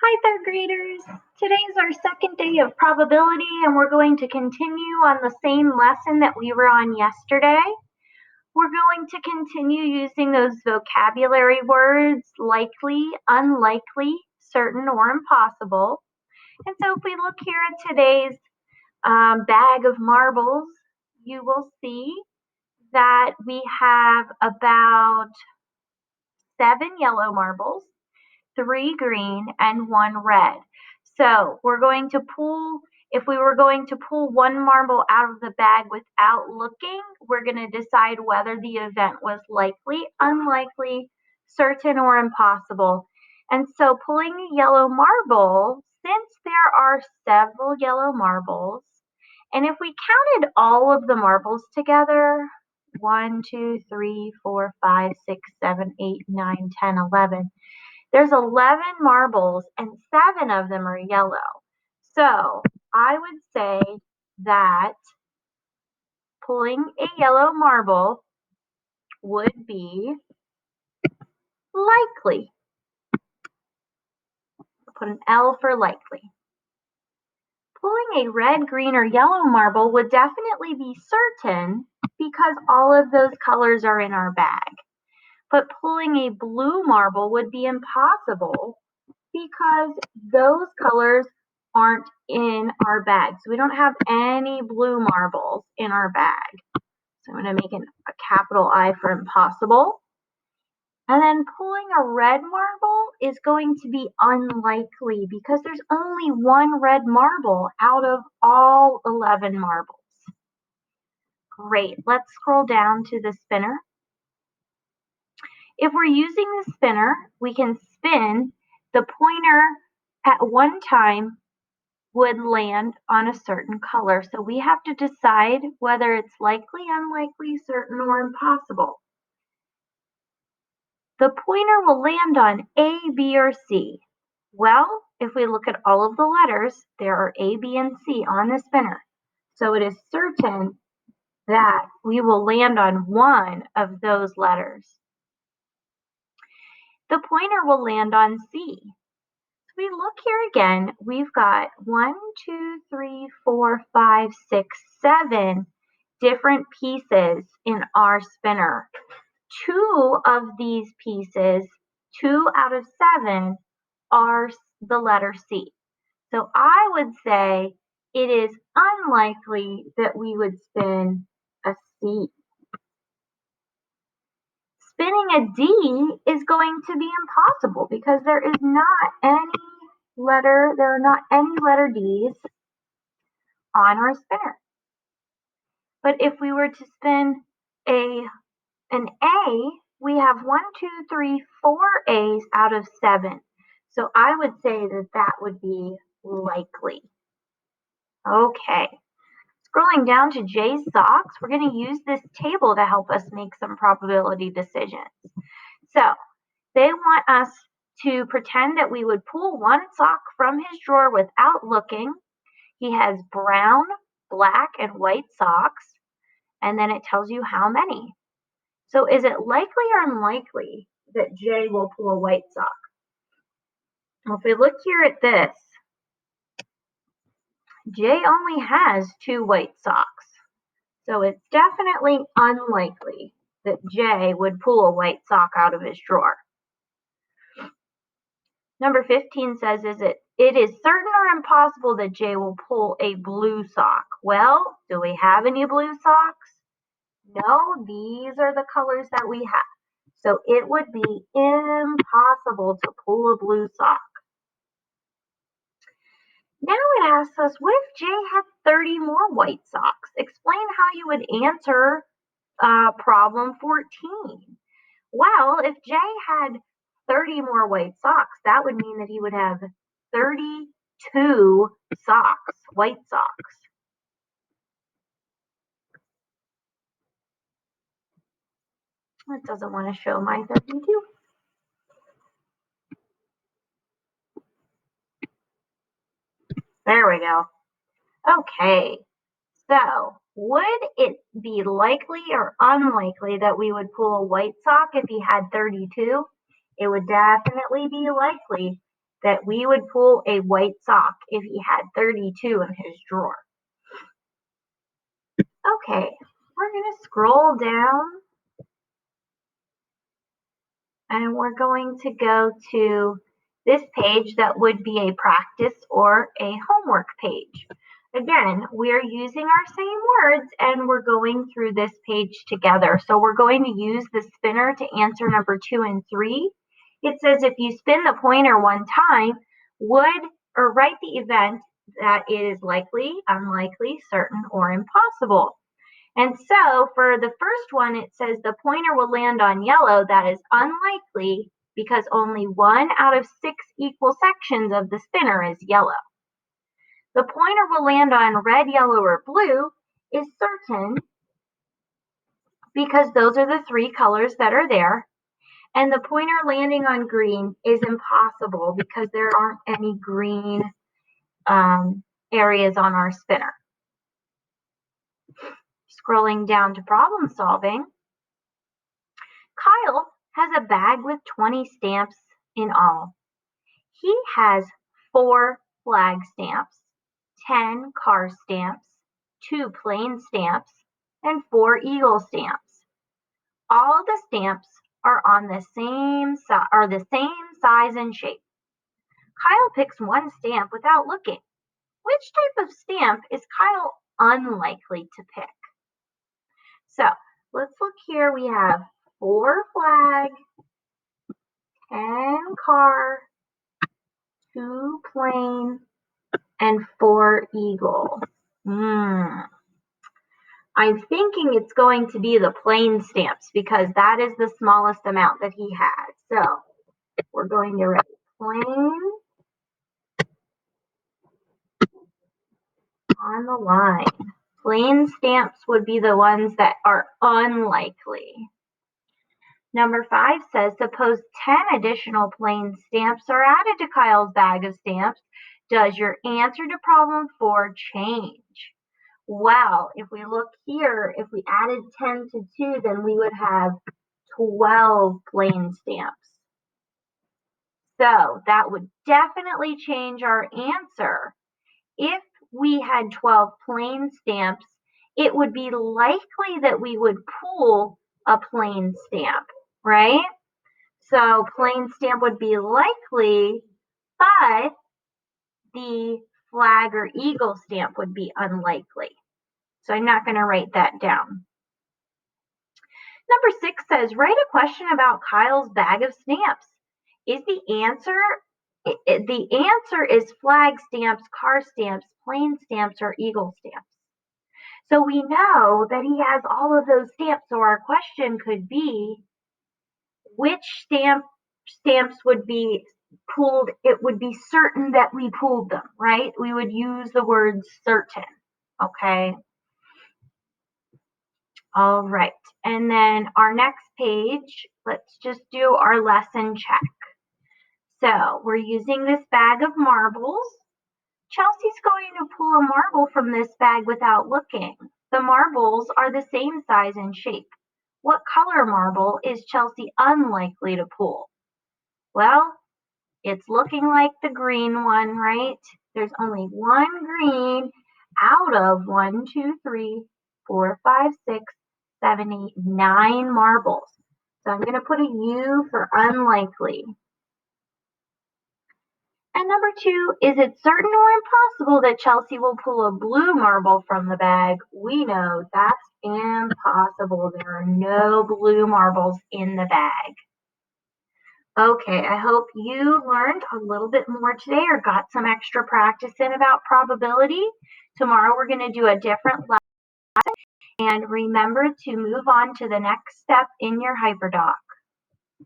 Hi, third graders. Today is our second day of probability, and we're going to continue on the same lesson that we were on yesterday. We're going to continue using those vocabulary words likely, unlikely, certain, or impossible. And so if we look here at today's bag of marbles, you will see that we have about 7 yellow marbles, 3 green, and 1 red. So we're going to pull, if we were going to pull 1 marble out of the bag without looking, we're going to decide whether the event was likely, unlikely, certain, or impossible. And so pulling a yellow marble, since there are several yellow marbles, and if we counted all of the marbles together, 1, 2, 3, 4, 5, 6, 7, 8, 9, 10, 11. There's 11 marbles and 7 of them are yellow. So I would say that pulling a yellow marble would be likely. Put an L for likely. Pulling a red, green, or yellow marble would definitely be certain because all of those colors are in our bag. But pulling a blue marble would be impossible because those colors aren't in our bag. So we don't have any blue marbles in our bag. So I'm going to make a capital I for impossible. And then pulling a red marble is going to be unlikely because there's only 1 red marble out of all 11 marbles. Great. Let's scroll down to the spinner. If we're using the spinner, we can spin the pointer at one time would land on a certain color. So we have to decide whether it's likely, unlikely, certain, or impossible. The pointer will land on A, B, or C. Well, if we look at all of the letters, there are A, B, and C on the spinner. So it is certain that we will land on one of those letters. The pointer will land on C. So we look here again, we've got 1, 2, 3, 4, 5, 6, 7 different pieces in our spinner. 2 of these pieces, 2 out of 7, are the letter C. So I would say it is unlikely that we would spin a C. Spinning a D is going to be impossible because there are not any letter D's on our spinner. But if we were to spin an A, we have 1, 2, 3, 4 A's out of 7. So I would say that would be likely. Okay. Scrolling down to Jay's socks, we're going to use this table to help us make some probability decisions. So they want us to pretend that we would pull 1 sock from his drawer without looking. He has brown, black, and white socks, and then it tells you how many. So is it likely or unlikely that Jay will pull a white sock? Well, if we look here at this, Jay only has 2 white socks. So it's definitely unlikely that Jay would pull a white sock out of his drawer. Number 15 says, it is certain or impossible that Jay will pull a blue sock. Well, do we have any blue socks? No, these are the colors that we have. So it would be impossible to pull a blue sock. Now it asks us, what if Jay had 30 more white socks? Explain how you would answer problem 14. Well, if Jay had 30 more white socks, that would mean that he would have 32 socks, white socks. It doesn't want to show my 32. There we go. Okay, so would it be likely or unlikely that we would pull a white sock if he had 32? It would definitely be likely that we would pull a white sock if he had 32 in his drawer. Okay, we're going to scroll down and we're going to go to this page that would be a practice or a homework page. Again, we're using our same words and we're going through this page together. So we're going to use the spinner to answer number 2 and 3. It says if you spin the pointer one time, write the event that is likely, unlikely, certain, or impossible. And so for the first one, it says the pointer will land on yellow. That is unlikely because only 1 out of 6 equal sections of the spinner is yellow. The pointer will land on red, yellow, or blue is certain because those are the 3 colors that are there. And the pointer landing on green is impossible because there aren't any green areas on our spinner. Scrolling down to problem solving, Kyle has a bag with 20 stamps in all. He has 4 flag stamps, 10 car stamps, 2 plane stamps, and 4 eagle stamps. All the stamps are the same size and shape. Kyle picks one stamp without looking. Which type of stamp is Kyle unlikely to pick? So let's look here. We have 4 flag, 10 car, 2 plane, and 4 eagle. I'm thinking it's going to be the plane stamps because that is the smallest amount that he had. So we're going to write plane on the line. Plane stamps would be the ones that are unlikely. Number 5 says, suppose 10 additional plane stamps are added to Kyle's bag of stamps. Does your answer to problem 4 change? Well, if we look here, if we added 10 to 2, then we would have 12 plane stamps. So that would definitely change our answer. If we had 12 plane stamps, it would be likely that we would pull a plane stamp, right? So plane stamp would be likely, but the flag or eagle stamp would be unlikely. So I'm not going to write that down. Number 6 says, write a question about Kyle's bag of stamps. The answer is flag stamps, car stamps, plane stamps, or eagle stamps. So we know that he has all of those stamps. So our question could be, which stamps would be pulled? It would be certain that we pulled them, right? We would use the word certain, okay? All right, and then our next page, let's just do our lesson check. So we're using this bag of marbles. Chelsea's going to pull a marble from this bag without looking. The marbles are the same size and shape. What color marble is Chelsea unlikely to pull? Well, it's looking like the green one, right? There's only one green out of 1, 2, 3, 4, 5, 6, 7, 8, 9 marbles. So I'm going to put a U for unlikely. And number 2, is it certain or impossible that Chelsea will pull a blue marble from the bag? We know that's impossible. There are no blue marbles in the bag. Okay, I hope you learned a little bit more today or got some extra practice in about probability. Tomorrow we're going to do a different lesson. And remember to move on to the next step in your hyperdoc.